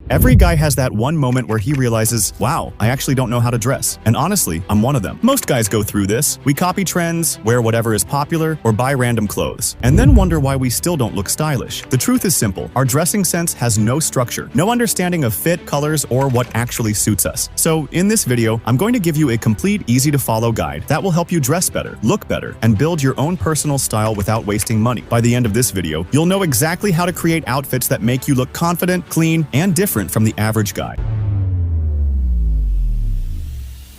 Every guy has that one moment where he realizes, wow, I actually don't know how to dress. And honestly, I'm one of them. Most guys go through this. We copy trends, wear whatever is popular, or buy random clothes, and then wonder why we still don't look stylish. The truth is simple. Our dressing sense has no structure, no understanding of fit, colors, or what actually suits us. So in this video, I'm going to give you a complete, easy-to-follow guide that will help you dress better, look better, and build your own personal style without wasting money. By the end of this video, you'll know exactly how to create outfits that make you look confident, clean, and different from the average guy.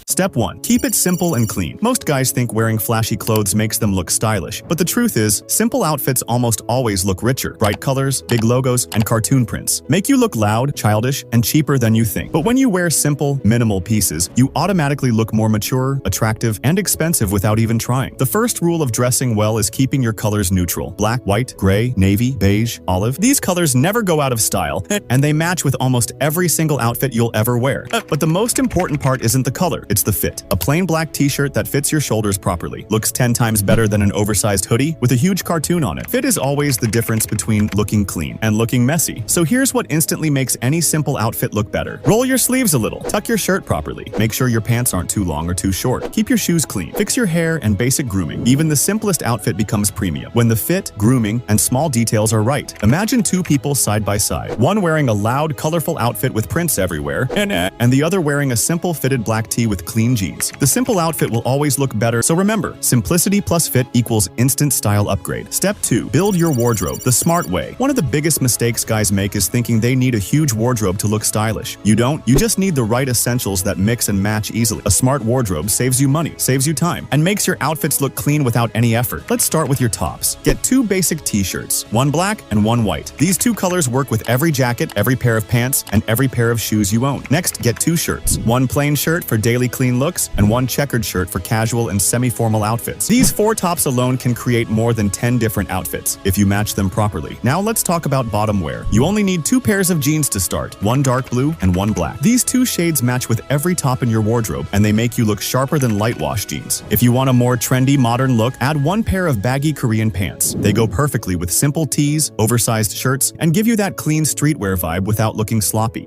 Step 1. Keep it simple and clean. Most guys think wearing flashy clothes makes them look stylish, but the truth is, simple outfits almost always look richer. Bright colors, big logos, and cartoon prints make you look loud, childish, and cheaper than you think. But when you wear simple, minimal pieces, you automatically look more mature, attractive, and expensive without even trying. The first rule of dressing well is keeping your colors neutral. Black, white, gray, navy, beige, olive. These colors never go out of style, and they match with almost every single outfit you'll ever wear. But the most important part isn't the color, it's the fit. A plain black t-shirt that fits your shoulders properly looks 10 times better than an oversized hoodie with a huge cartoon on it. Fit is always the difference between looking clean and looking messy. So here's what instantly makes any simple outfit look better. Roll your sleeves a little. Tuck your shirt properly. Make sure your pants aren't too long or too short. Keep your shoes clean. Fix your hair and basic grooming. Even the simplest outfit becomes premium when the fit, grooming, and small details are right. Imagine two people side by side. One wearing a loud, colorful outfit with prints everywhere, and the other wearing a simple fitted black tee with clean jeans. The simple outfit will always look better, so remember, simplicity plus fit equals instant style upgrade. Step 2. Build your wardrobe the smart way. One of the biggest mistakes guys make is thinking they need a huge wardrobe to look stylish. You don't. You just need the right essentials that mix and match easily. A smart wardrobe saves you money, saves you time, and makes your outfits look clean without any effort. Let's start with your tops. Get 2 basic t-shirts, one black and one white. These 2 colors work with every jacket, every pair of pants, and every pair of shoes you own. Next, get 2 shirts. One plain shirt for daily clean looks, and one checkered shirt for casual and semi-formal outfits. These 4 tops alone can create more than 10 different outfits if you match them properly. Now let's talk about bottom wear. You only need 2 pairs of jeans to start, one dark blue and one black. These 2 shades match with every top in your wardrobe, and they make you look sharper than light wash jeans. If you want a more trendy, modern look, add 1 pair of baggy Korean pants. They go perfectly with simple tees, oversized shirts, and give you that clean streetwear vibe without looking sloppy.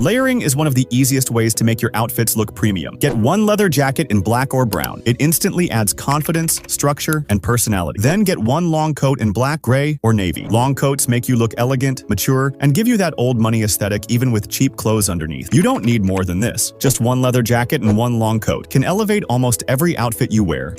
Layering is one of the easiest ways to make your outfits look premium. Get 1 leather jacket in black or brown. It instantly adds confidence, structure, and personality. Then get 1 long coat in black, gray, or navy. Long coats make you look elegant, mature, and give you that old money aesthetic even with cheap clothes underneath. You don't need more than this. Just 1 leather jacket and 1 long coat can elevate almost every outfit you wear.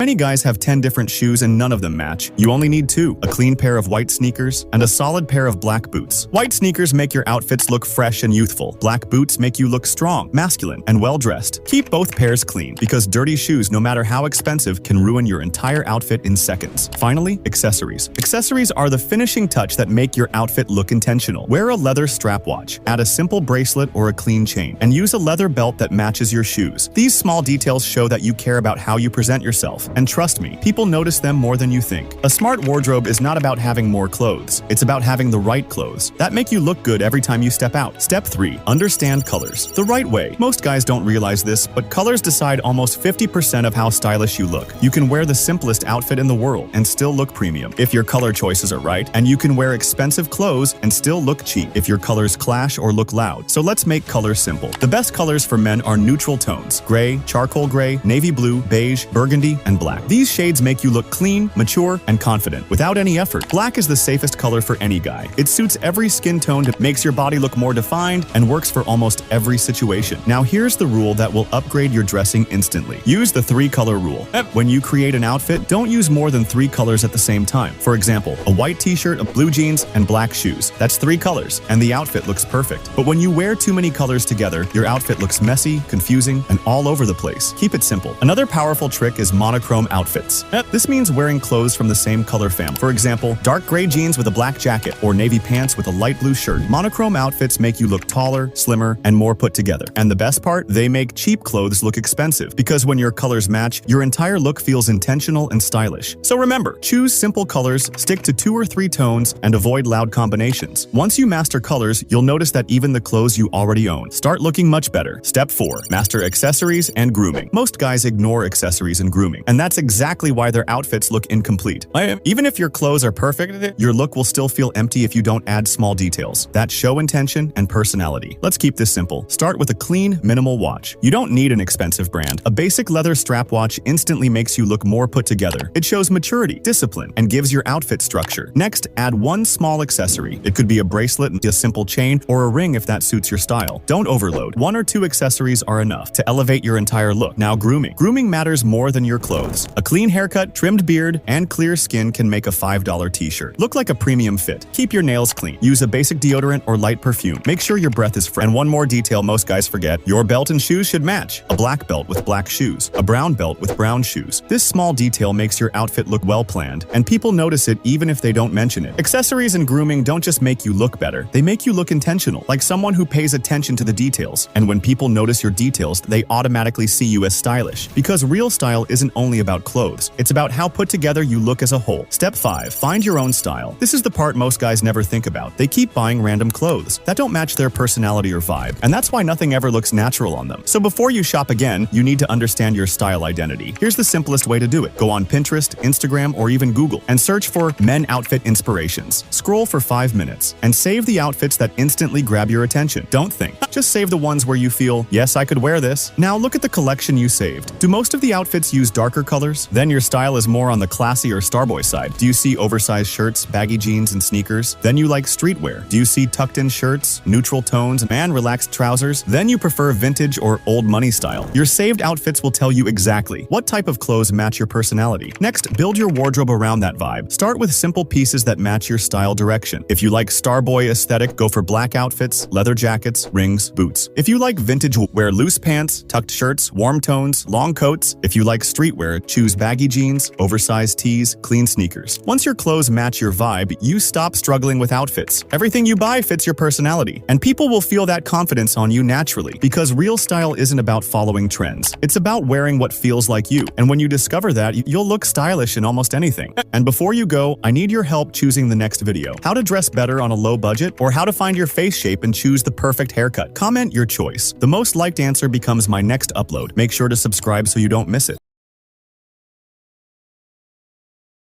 Many guys have 10 different shoes and none of them match. You only need 2, a clean pair of white sneakers and a solid pair of black boots. White sneakers make your outfits look fresh and youthful. Black boots make you look strong, masculine, and well-dressed. Keep both pairs clean, because dirty shoes, no matter how expensive, can ruin your entire outfit in seconds. Finally, accessories. Accessories are the finishing touch that make your outfit look intentional. Wear a leather strap watch, add a simple bracelet or a clean chain, and use a leather belt that matches your shoes. These small details show that you care about how you present yourself. And trust me, people notice them more than you think. A smart wardrobe is not about having more clothes. It's about having the right clothes that make you look good every time you step out. Step 3. Understand colors the right way. Most guys don't realize this, but colors decide almost 50% of how stylish you look. You can wear the simplest outfit in the world and still look premium if your color choices are right, and you can wear expensive clothes and still look cheap if your colors clash or look loud. So let's make colors simple. The best colors for men are neutral tones: gray, charcoal gray, navy blue, beige, burgundy, and black. These shades make you look clean, mature, and confident without any effort. Black is the safest color for any guy. It suits every skin tone, makes your body look more defined, and works for almost every situation. Now here's the rule that will upgrade your dressing instantly. Use the 3-color rule. When you create an outfit, don't use more than 3 colors at the same time. For example, a white t-shirt, a blue jeans, and black shoes. That's 3 colors, and the outfit looks perfect. But when you wear too many colors together, your outfit looks messy, confusing, and all over the place. Keep it simple. Another powerful trick is monochrome outfits. This means wearing clothes from the same color family. For example, dark gray jeans with a black jacket or navy pants with a light blue shirt. Monochrome outfits make you look taller, slimmer, and more put together. And the best part, they make cheap clothes look expensive, because when your colors match, your entire look feels intentional and stylish. So remember, choose simple colors, stick to 2 or 3 tones, and avoid loud combinations. Once you master colors, you'll notice that even the clothes you already own start looking much better. Step 4. Master accessories and grooming. Most guys ignore accessories and grooming, and and that's exactly why their outfits look incomplete. Even if your clothes are perfect, your look will still feel empty if you don't add small details that show intention and personality. Let's keep this simple. Start with a clean, minimal watch. You don't need an expensive brand. A basic leather strap watch instantly makes you look more put together. It shows maturity, discipline, and gives your outfit structure. Next, add one small accessory. It could be a bracelet, a simple chain, or a ring if that suits your style. Don't overload. One or two accessories are enough to elevate your entire look. Now, grooming. Grooming matters more than your clothes. A clean haircut, trimmed beard, and clear skin can make a $5 t-shirt look like a premium fit. Keep your nails clean. Use a basic deodorant or light perfume. Make sure your breath is fresh. And one more detail most guys forget, your belt and shoes should match. A black belt with black shoes. A brown belt with brown shoes. This small detail makes your outfit look well planned, and people notice it even if they don't mention it. Accessories and grooming don't just make you look better, they make you look intentional, like someone who pays attention to the details. And when people notice your details, they automatically see you as stylish. Because real style isn't only about clothes, it's about how put together you look as a whole. Step 5. Find your own style. This is the part most guys never think about. They keep buying random clothes that don't match their personality or vibe, and that's why nothing ever looks natural on them. So before you shop again, you need to understand your style identity. Here's the simplest way to do it. Go on Pinterest, Instagram, or even Google and search for men outfit inspirations. Scroll for 5 minutes and save the outfits that instantly grab your attention. Don't think. Just save the ones where you feel, yes, I could wear this. Now look at the collection you saved. Do most of the outfits use darker colors? Then your style is more on the classy or starboy side. Do you see oversized shirts, baggy jeans, and sneakers? Then you like streetwear. Do you see tucked-in shirts, neutral tones, and relaxed trousers? Then you prefer vintage or old money style. Your saved outfits will tell you exactly what type of clothes match your personality. Next, build your wardrobe around that vibe. Start with simple pieces that match your style direction. If you like starboy aesthetic, go for black outfits, leather jackets, rings, boots. If you like vintage, wear loose pants, tucked shirts, warm tones, long coats. If you like streetwear, choose baggy jeans, oversized tees, clean sneakers. Once your clothes match your vibe, you stop struggling with outfits. Everything you buy fits your personality, and people will feel that confidence on you naturally, because real style isn't about following trends. It's about wearing what feels like you. And when you discover that, you'll look stylish in almost anything. And before you go, I need your help choosing the next video. How to dress better on a low budget, or how to find your face shape and choose the perfect haircut. Comment your choice. The most liked answer becomes my next upload. Make sure to subscribe so you don't miss it.